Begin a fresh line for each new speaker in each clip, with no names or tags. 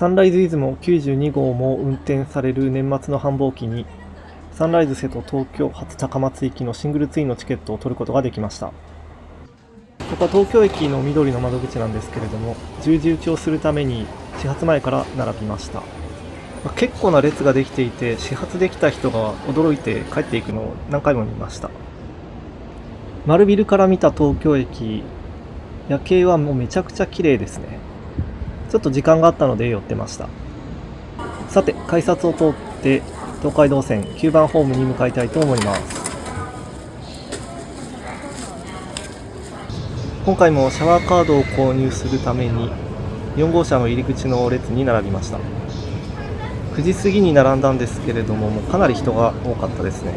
サンライズ出雲92号も運転される年末の繁忙期に、サンライズ瀬戸東京発高松行きのシングルツインのチケットを取ることができました。ここは東京駅の緑の窓口なんですけれども、十字打ちをするために始発前から並びました。結構な列ができていて、始発できた人が驚いて帰っていくのを何回も見ました。丸ビルから見た東京駅、夜景はもうめちゃくちゃ綺麗ですね。ちょっと時間があったので寄ってました。さて、改札を通って東海道線9番ホームに向かいたいと思います。今回もシャワーカードを購入するために4号車の入り口の列に並びました。9時過ぎに並んだんですけれども、もうかなり人が多かったですね。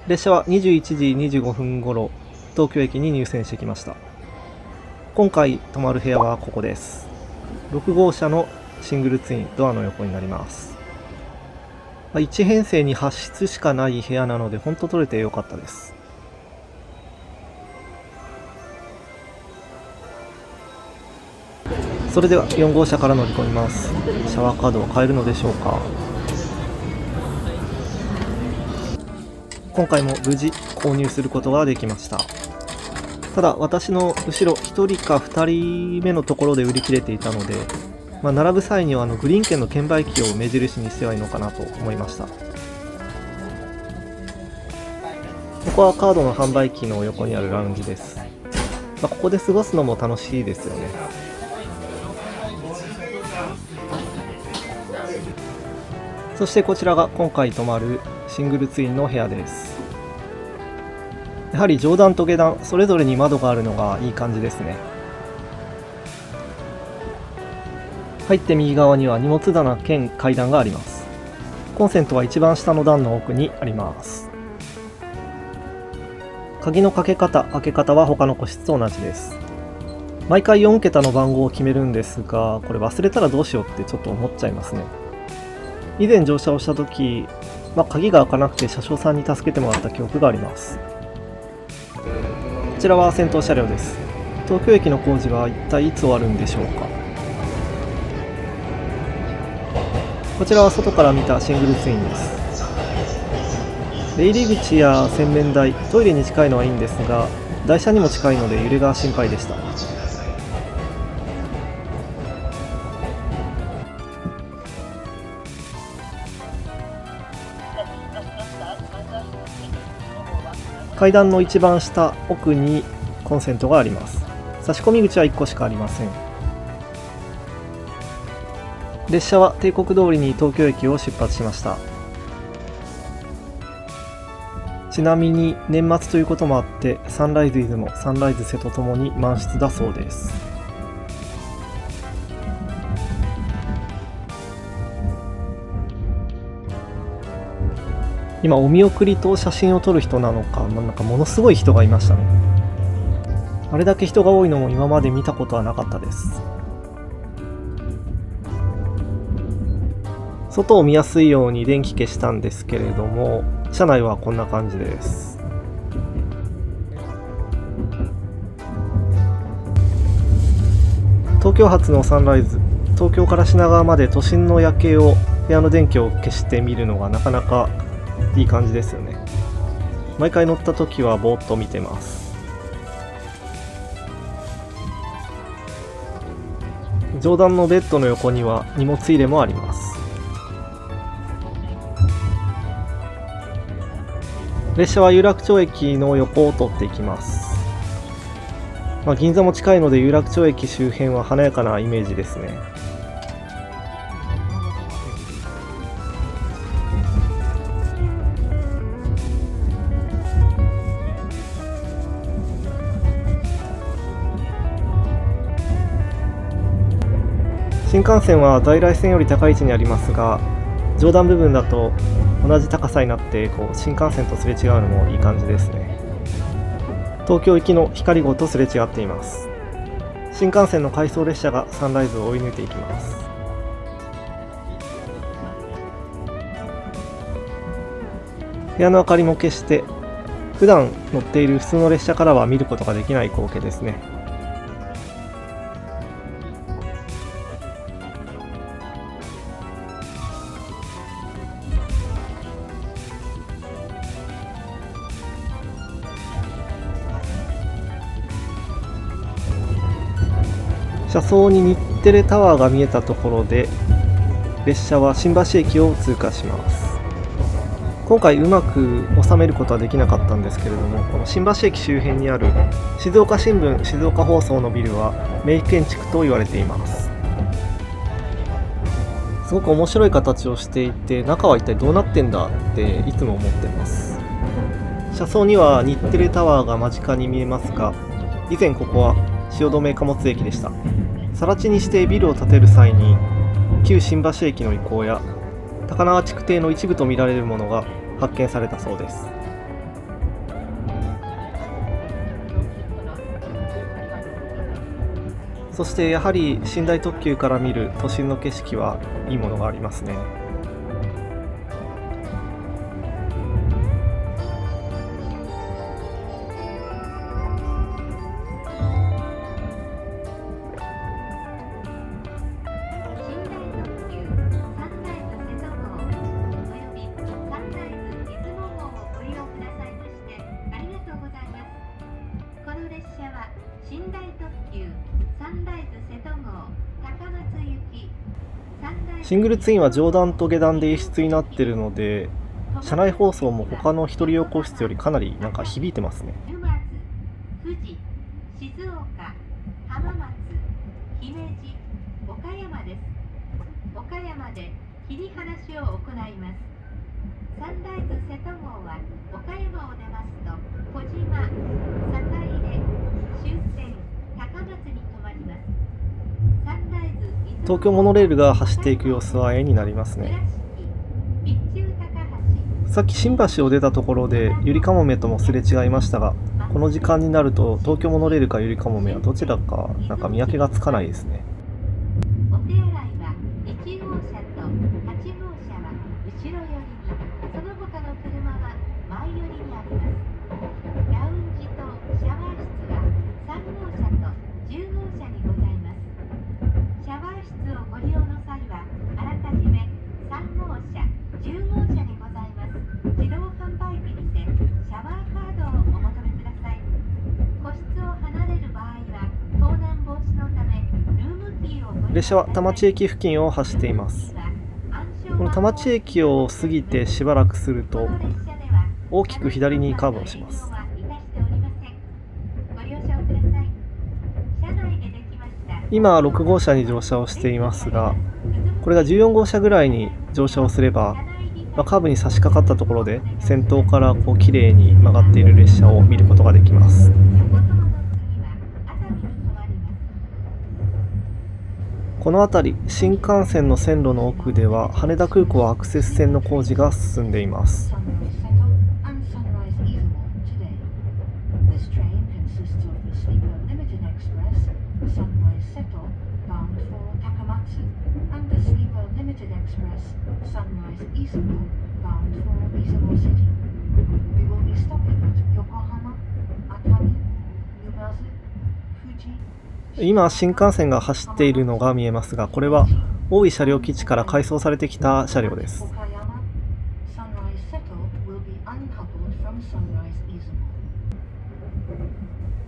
列車は21時25分頃、東京駅に入線してきました。今回泊まる部屋はここです。6号車のシングルツイン、ドアの横になります。1編成に8室しかない部屋なので、本当取れてよかったです。それでは4号車から乗り込みます。シャワーカードは買えるのでしょうか。今回も無事購入することができました。ただ私の後ろ1人か2人目のところで売り切れていたので、並ぶ際にはグリーン券の券売機を目印にしてはいいのかなと思いました。ここはカードの販売機の横にあるラウンジです。ここで過ごすのも楽しいですよね。そしてこちらが今回泊まるシングルツインの部屋です。やはり上段と下段それぞれに窓があるのがいい感じですね。入って右側には荷物棚兼階段があります。コンセントは一番下の段の奥にあります。鍵のかけ方、開け方は他の個室と同じです。毎回4桁の番号を決めるんですが、これ忘れたらどうしようってちょっと思っちゃいますね。以前乗車をした時、鍵が開かなくて車掌さんに助けてもらった記憶があります。こちらは先頭車両です。東京駅の工事は一体いつ終わるんでしょうか。こちらは外から見たシングルツインです。出入り口や洗面台、トイレに近いのはいいんですが、台車にも近いので揺れが心配でした。階段の一番下奥にコンセントがあります。差し込み口は1個しかありません。列車は帝国通りに東京駅を出発しました。ちなみに年末ということもあってサンライズ出雲、サンライズ瀬戸ともに満室だそうです。今お見送りと写真を撮る人なのか、なんかものすごい人がいましたね。あれだけ人が多いのも今まで見たことはなかったです。外を見やすいように電気消したんですけれども、車内はこんな感じです。東京発のサンライズ、東京から品川まで都心の夜景を部屋の電気を消してみるのがなかなかいい感じですよね。毎回乗った時はぼーっと見てます。上段のベッドの横には荷物入れもあります。列車は有楽町駅の横を通っていきます。銀座も近いので有楽町駅周辺は華やかなイメージですね。新幹線は在来線より高い位置にありますが、上段部分だと同じ高さになって新幹線とすれ違うのもいい感じですね。東京行きの光号とすれ違っています。新幹線の回送列車がサンライズを追い抜いていきます。部屋の明かりも消して、普段乗っている普通の列車からは見ることができない光景ですね。車窓に日テレタワーが見えたところで列車は新橋駅を通過します。今回うまく収めることはできなかったんですけれども、この新橋駅周辺にある静岡新聞静岡放送のビルは名建築と言われています。すごく面白い形をしていて、中は一体どうなってんだっていつも思ってます。車窓には日テレタワーが間近に見えますが、以前ここは汐留貨物駅でした。更地にしてビルを建てる際に旧新橋駅の遺構や高輪築堤の一部とみられるものが発見されたそうです。そしてやはり寝台特急から見る都心の景色はいいものがありますね。シングルツインは上段と下段で異質になっているので、車内放送も他の一人用個室よりかなり響いてますね。
富士、静岡、浜松、姫路、岡山です。岡山で切り離しを行います。サンライズ瀬戸号は岡山を出ますと小島、坂出、終点、高松に停まります。サンライズ
東京モノレールが走っていく様子は絵になりますね。さっき新橋を出たところでゆりかもめともすれ違いましたが、この時間になると東京モノレールかゆりかもめはどちらか見分けがつかないですね。
お手洗いは1号車と8号車は後ろ寄りに、その他の車は前寄りにあります。ラウンジとシャワー室は3号車と10号車にございます。シャワー室をご利用の際はあらかじめ3号車、10号車にございます自動販売機にてシャワーカードをお求めください。個室を離れる場合は盗難防止のためルームキーをご利用ください。
列車は田町駅付近を走っています。この田町駅を過ぎてしばらくすると大きく左にカーブをします。今6号車に乗車をしていますが、これが14号車ぐらいに乗車をすれば、カーブに差し掛かったところで先頭から綺麗に曲がっている列車を見ることができます。この辺り、新幹線の線路の奥では羽田空港アクセス線の工事が進んでいます。今新幹線が走っているのが見えますが、これは大井車両基地から改装されてきた車両です。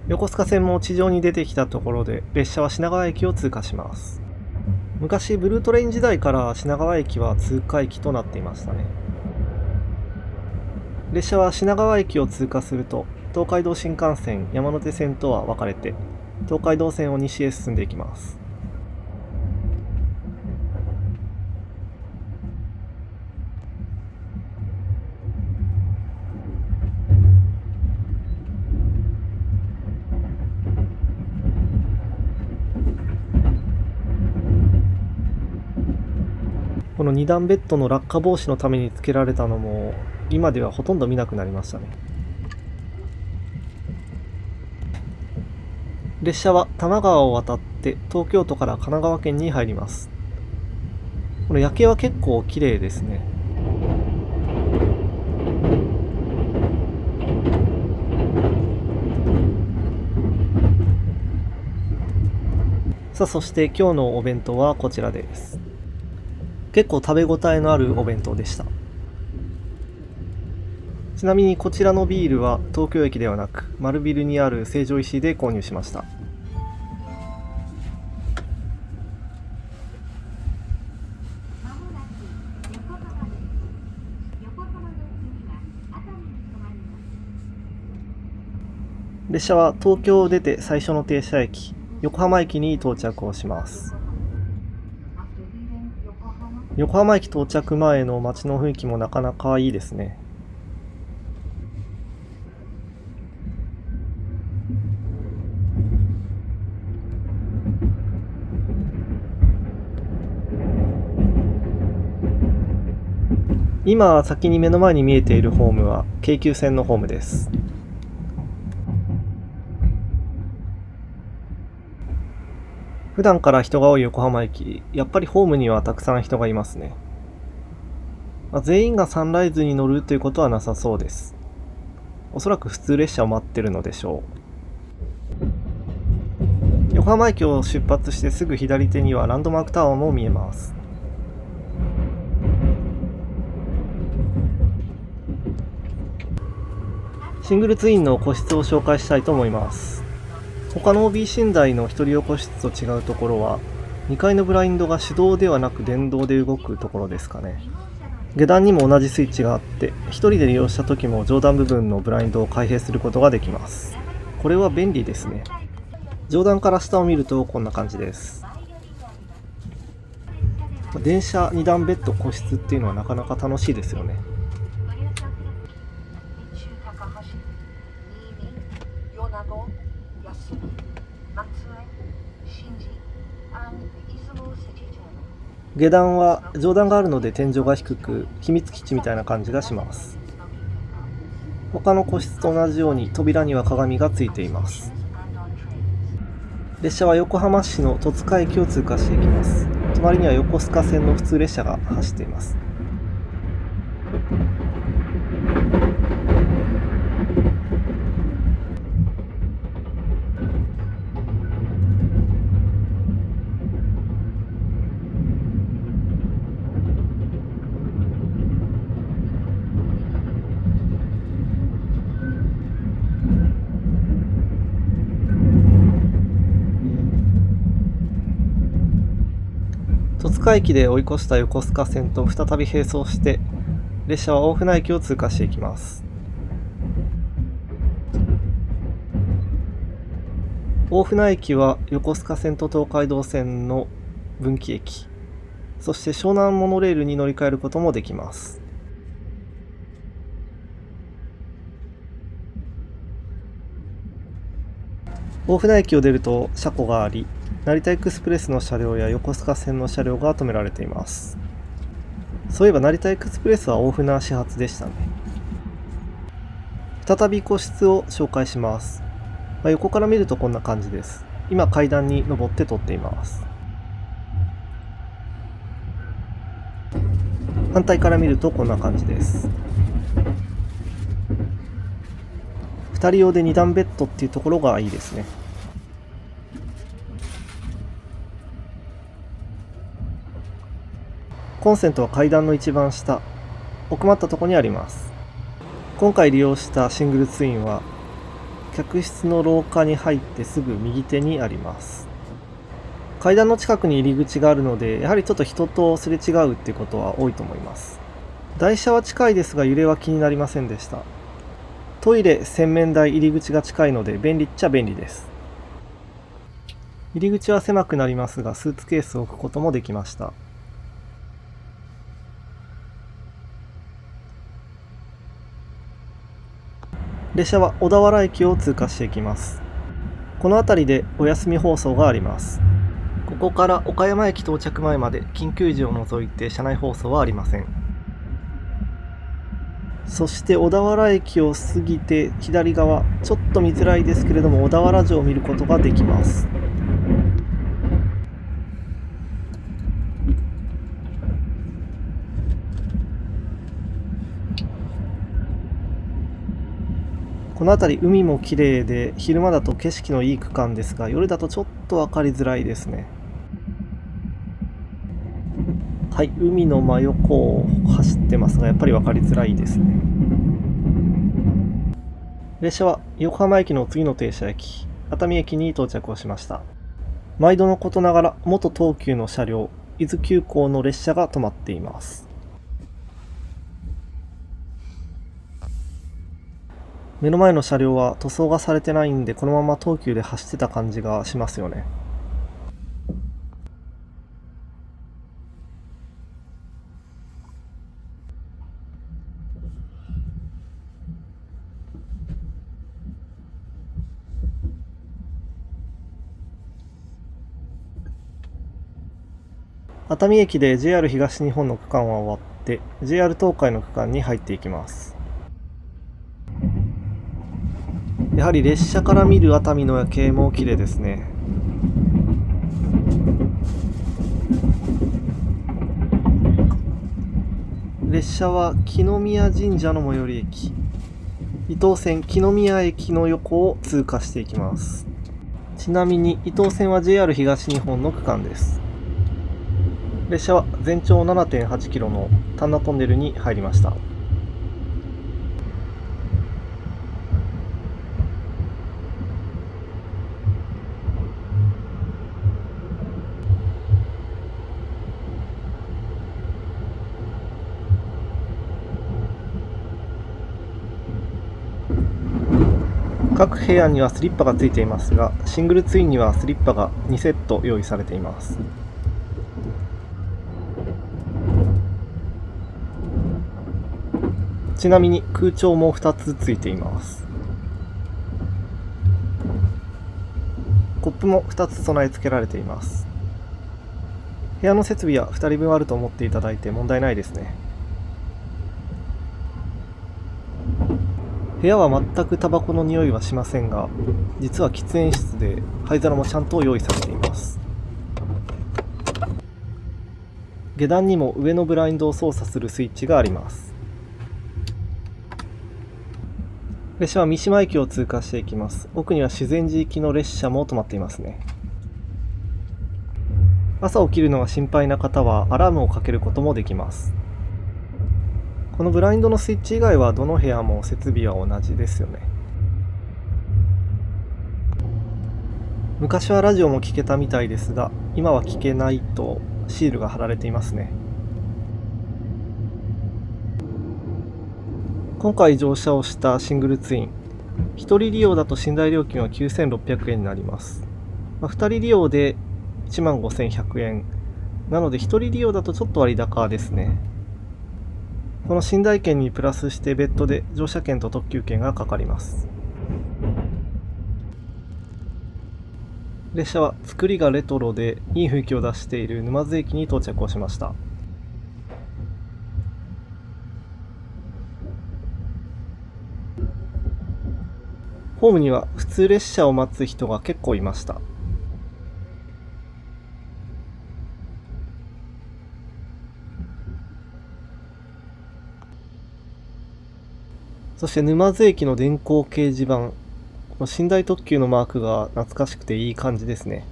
横須賀線も地上に出てきたところで列車は品川駅を通過します。昔ブルートレイン時代から品川駅は通過駅となっていましたね。列車は品川駅を通過すると東海道新幹線、山手線とは分かれて東海道線を西へ進んでいきます。この2段ベッドの落下防止のために付けられたのも今ではほとんど見なくなりましたね。列車は多摩川を渡って東京都から神奈川県に入ります。この夜景は結構綺麗ですね。さあ、そして今日のお弁当はこちらです。結構食べ応えのあるお弁当でした。ちなみにこちらのビールは東京駅ではなく丸ビルにある成城石井で購入しました。列車は東京を出て最初の停車駅、横浜駅に到着をします。横浜駅到着前の街の雰囲気もなかなかいいですね。今先に目の前に見えているホームは京急線のホームです。普段から人が多い横浜駅、やっぱりホームにはたくさん人がいますね。全員がサンライズに乗るということはなさそうです。おそらく普通列車を待ってるのでしょう。横浜駅を出発してすぐ左手にはランドマークタワーも見えます。シングルツインの個室を紹介したいと思います。他の OB 寝台の一人用個室と違うところは、2階のブラインドが手動ではなく電動で動くところですかね。下段にも同じスイッチがあって、一人で利用した時も上段部分のブラインドを開閉することができます。これは便利ですね。上段から下を見るとこんな感じです。電車2段ベッド個室っていうのはなかなか楽しいですよね。下段は上段があるので天井が低く、秘密基地みたいな感じがします。他の個室と同じように扉には鏡がついています。列車は横浜市の戸塚駅を通過していきます。隣には横須賀線の普通列車が走っています。戸塚駅で追い越した横須賀線と再び並走して、列車は大船駅を通過していきます。大船駅は横須賀線と東海道線の分岐駅、そして湘南モノレールに乗り換えることもできます。大船駅を出ると車庫があり、成田エクスプレスの車両や横須賀線の車両が止められています。そういえば成田エクスプレスは大船始発でしたね。再び個室を紹介します。横から見るとこんな感じです。今階段に登って撮っています。反対から見るとこんな感じです。2人用で2段ベッドっていうところがいいですね。コンセントは階段の一番下、奥まったところにあります。今回利用したシングルツインは客室の廊下に入ってすぐ右手にあります。階段の近くに入り口があるので、やはりちょっと人とすれ違うっていうことは多いと思います。台車は近いですが揺れは気になりませんでした。トイレ、洗面台、入り口が近いので便利っちゃ便利です。入り口は狭くなりますが、スーツケースを置くこともできました。列車は小田原駅を通過していきます。この辺りでお休み放送があります。ここから岡山駅到着前まで緊急時を除いて車内放送はありません。そして小田原駅を過ぎて左側、ちょっと見づらいですけれども小田原城を見ることができます。この辺り海も綺麗で昼間だと景色のいい区間ですが、夜だとちょっと分かりづらいですね。はい、海の真横を走ってますがやっぱり分かりづらいですね。列車は横浜駅の次の停車駅、熱海駅に到着をしました。毎度のことながら元東急の車両、伊豆急行の列車が止まっています。目の前の車両は塗装がされてないんで、このまま東急で走ってた感じがしますよね。熱海駅で JR 東日本の区間は終わって JR 東海の区間に入っていきます。やはり列車から見る熱海の夜景も綺麗ですね。列車は木宮神社の最寄り駅、伊東線木宮駅の横を通過していきます。ちなみに伊東線は JR 東日本の区間です。列車は全長 7.8 キロの丹那トンネルに入りました。各部屋にはスリッパがついていますが、シングルツインにはスリッパが2セット用意されています。ちなみに空調も2つついています。コップも2つ備え付けられています。部屋の設備は2人分あると思っていただいて問題ないですね。部屋は全くタバコの匂いはしませんが、実は喫煙室で灰皿もちゃんと用意されています。下段にも上のブラインドを操作するスイッチがあります。列車は三島駅を通過していきます。奥には修善寺行きの列車も止まっていますね。朝起きるのが心配な方はアラームをかけることもできます。このブラインドのスイッチ以外はどの部屋も設備は同じですよね。昔はラジオも聞けたみたいですが、今は聞けないとシールが貼られていますね。今回乗車をしたシングルツイン、1人利用だと寝台料金は9600円になります。2人利用で15100円。なので1人利用だとちょっと割高ですね。この寝台券にプラスして別途で乗車券と特急券がかかります。列車は作りがレトロでいい雰囲気を出している沼津駅に到着をしました。ホームには普通列車を待つ人が結構いました。そして沼津駅の電光掲示板、寝台特急のマークが懐かしくていい感じですね。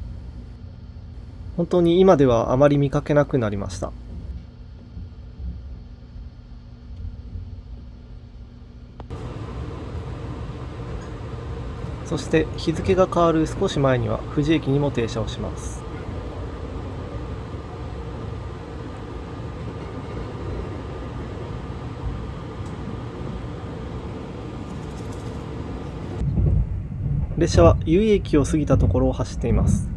本当に今ではあまり見かけなくなりました。そして日付が変わる少し前には富士駅にも停車をします。列車は由比駅を過ぎたところを走っています。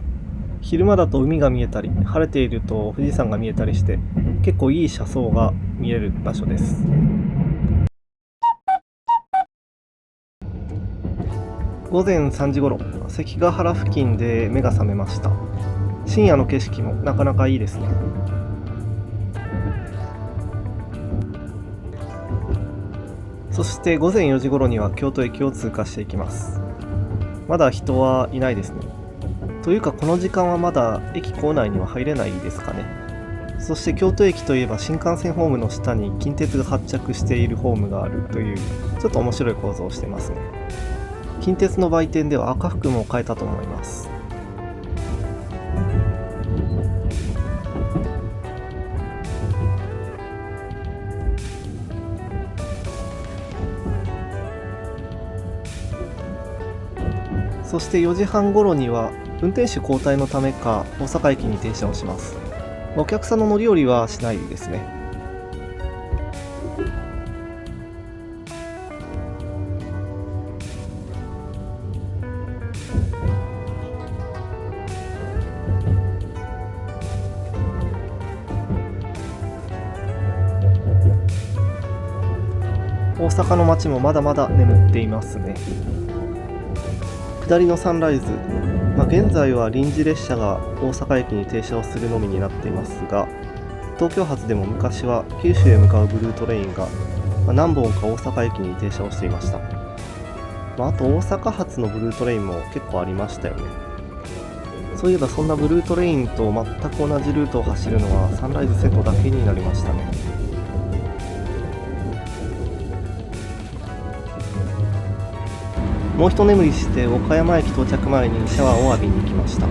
昼間だと海が見えたり、晴れていると富士山が見えたりして、結構いい車窓が見える場所です。午前3時ごろ、関ヶ原付近で目が覚めました。深夜の景色もなかなかいいですね。そして午前4時ごろには京都駅を通過していきます。まだ人はいないですね。というかこの時間はまだ駅構内には入れないですかね。そして京都駅といえば新幹線ホームの下に近鉄が発着しているホームがあるというちょっと面白い構造をしてますね。近鉄の売店では赤福も買えたと思います。そして4時半頃には運転手交代のためか大阪駅に停車をします。お客さんの乗り降りはしないですね。大阪の街もまだまだ眠っていますね。下りのサンライズ、現在は臨時列車が大阪駅に停車をするのみになっていますが、東京発でも昔は九州へ向かうブルートレインが何本か大阪駅に停車をしていました。あと大阪発のブルートレインも結構ありましたよね。そういえばそんなブルートレインと全く同じルートを走るのはサンライズ瀬戸だけになりましたね。もう一眠りして岡山駅到着前にシャワーを浴びに行きました。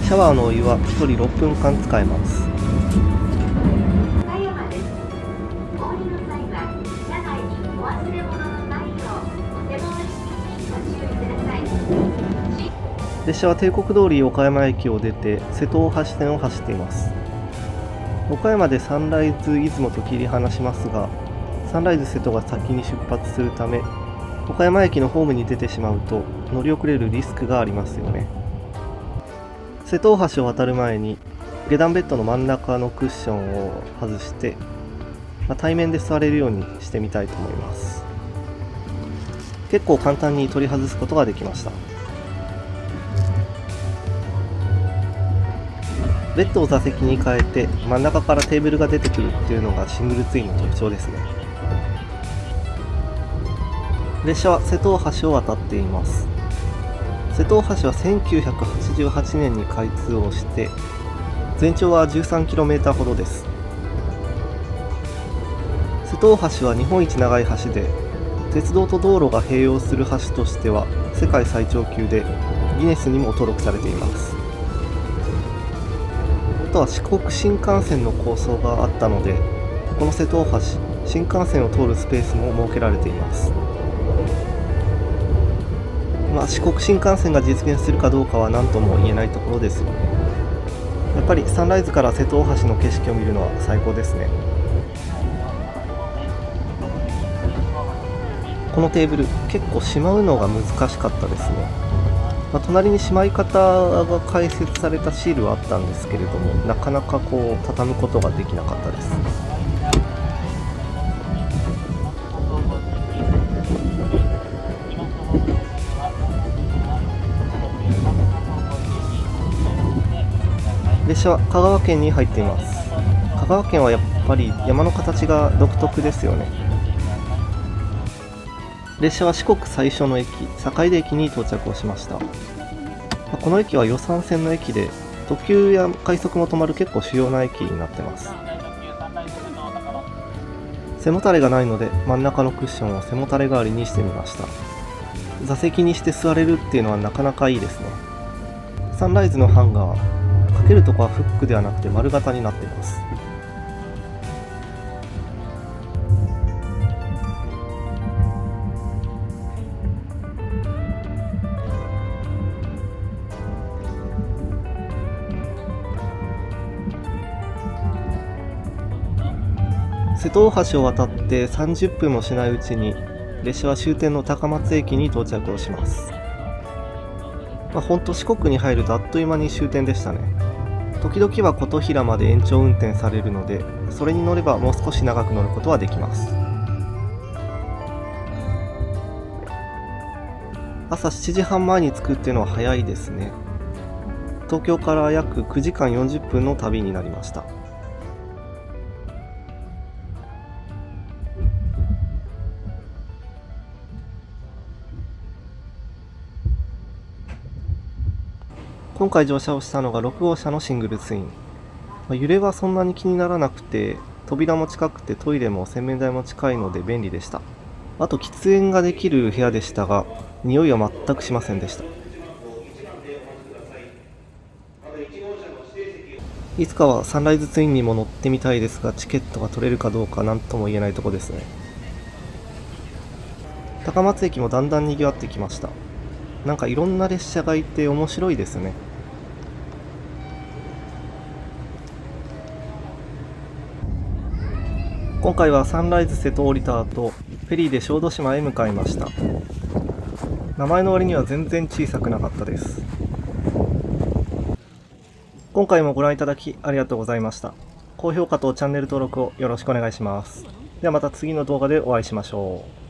シャワーのお湯は1人6分間使えます。
岡山です。お降りの際は車内にお忘れ物のないようお手回しにご注意ください。
列車は帝国通り岡山駅を出て瀬戸大橋線を走っています。岡山でサンライズ出雲と切り離しますが、サンライズ瀬戸が先に出発するため、岡山駅のホームに出てしまうと乗り遅れるリスクがありますよね。瀬戸大橋を渡る前に下段ベッドの真ん中のクッションを外して、対面で座れるようにしてみたいと思います。結構簡単に取り外すことができました。ベッドを座席に変えて真ん中からテーブルが出てくるっていうのがシングルツインの特徴ですね。列車は瀬戸大橋を渡っています。瀬戸大橋は1988年に開通をして、全長は 13km ほどです。瀬戸大橋は日本一長い橋で、鉄道と道路が併用する橋としては世界最長級でギネスにも登録されています。あとは四国新幹線の構想があったので、この瀬戸大橋、新幹線を通るスペースも設けられています。四国新幹線が実現するかどうかは何とも言えないところですよね。やっぱりサンライズから瀬戸大橋の景色を見るのは最高ですね。このテーブル結構しまうのが難しかったですね。隣にしまい方が解説されたシールはあったんですけれども、なかなか畳むことができなかったです。列車は香川県に入っています。香川県はやっぱり山の形が独特ですよね。列車は四国最初の駅、坂出駅に到着をしました。この駅は予讃線の駅で、特急や快速も止まる結構主要な駅になってます。背もたれがないので真ん中のクッションを背もたれ代わりにしてみました。座席にして座れるっていうのはなかなかいいですね。サンライズのハンガー、かけるとこはフックではなくて丸型になっています。瀬戸大橋を渡って30分もしないうちに列車は終点の高松駅に到着をします。ほんと四国に入るとあっという間に終点でしたね。時々は琴平まで延長運転されるので、それに乗ればもう少し長く乗ることはできます。朝7時半前に着くっていうのは早いですね。東京から約9時間40分の旅になりました。今回乗車をしたのが6号車のシングルツイン。揺れはそんなに気にならなくて、扉も近くてトイレも洗面台も近いので便利でした。あと喫煙ができる部屋でしたが、匂いは全くしませんでした。いつかはサンライズツインにも乗ってみたいですが、チケットが取れるかどうか何とも言えないとこですね。高松駅もだんだん賑わってきました。なんかいろんな列車がいて面白いですね。今回はサンライズ瀬戸を降りた後、フェリーで小豆島へ向かいました。名前の割には全然小さくなかったです。今回もご覧いただきありがとうございました。高評価とチャンネル登録をよろしくお願いします。ではまた次の動画でお会いしましょう。